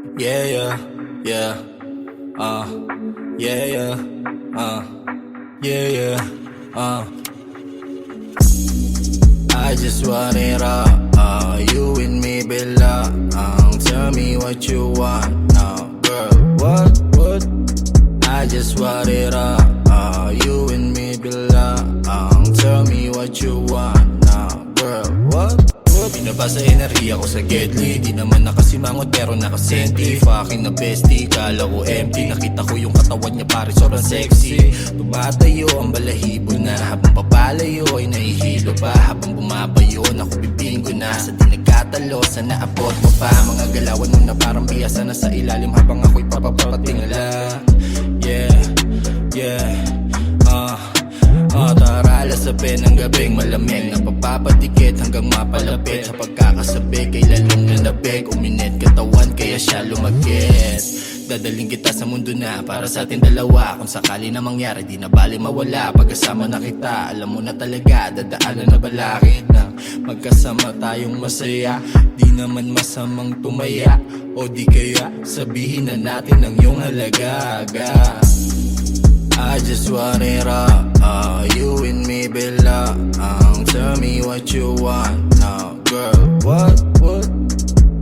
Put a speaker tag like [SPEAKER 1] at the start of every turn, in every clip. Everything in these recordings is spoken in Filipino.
[SPEAKER 1] Yeah, yeah, yeah, yeah, yeah, yeah, yeah, I just want it all, you and me belong. Tell me what you want now, girl. What? I just want it all, you and me belong. Tell me what you want now, girl. What? Binabasa enerhiya ko sa Gedli. Di naman nakasimangot pero nakasenti. Fucking na bestie, kala ko empty. Nakita ko yung katawan niya pare sobrang sexy. Tumatayo ang balahibo na. Habang papalayo ay nahihilo pa. Habang bumabayo ako bibinggo na. Sa di nagkatalo, sana abot mo pa. Mga galawan mo na parang biyasa na sa ilalim. Habang ako'y papapatingala. Yeah, yeah, tara lasapin ng gabing malamig. Napapapadikit hanggang mapalapit. Sa pagkakasabi kay lalong nanabig. Uminit katawan kaya siya lumagit. Dadaling kita sa mundo na para sa ating dalawa. Kung sakali na mangyari di na bali mawala. Pagkasama na kita alam mo na talaga. Dadaanan na balakid na magkasama tayong masaya. Di naman masamang tumaya. O di kaya sabihin na natin ang iyong halaga. I just want it all, you and me belong. Tell me what you want now, girl. What?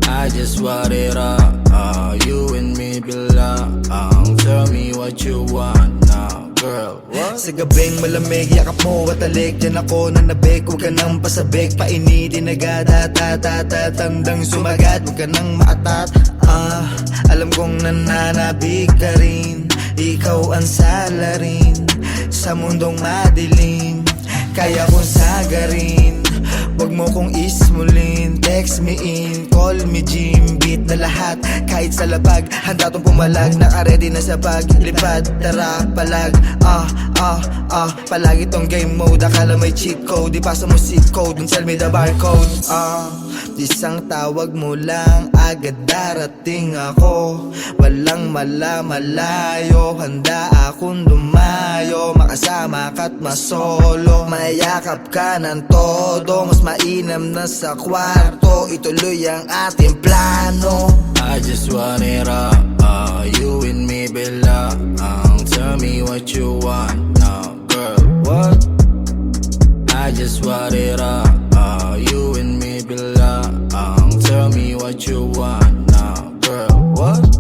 [SPEAKER 1] I just want it all, you and me belong. Tell me what you want now, girl. What?
[SPEAKER 2] Sa gabing malamig, yakap mo at alik. Diyan ako nanabik, huwag ka nang pasabik. Painitin agad at tandang sumagat. Huwag ka nang maatat. Alam kong nananabig ka rin. Ikaw ang salarin sa mundong madilim. Kaya kong sagarin, wag mo kong ismulin. Text me in, call me Jim. Beat na lahat, kahit sa labag. Handa tong pumalag, naka-ready na sa paglipad. Tara, palag, palagi tong game mode. Akala may cheat code, di pasa mo zip code. Don't tell me the barcode. Isang tawag mo lang, agad darating ako. Walang malayo, handa akong lumayo. Makasama ka't masolo, mayakap ka ng todo. Mas mainam na sa kwarto, ituloy ang ating plano.
[SPEAKER 1] I just want it all, you and me belong. Tell me what you want now, girl. What? I just want it all, you and me belong. Tell me what you want now, girl. What?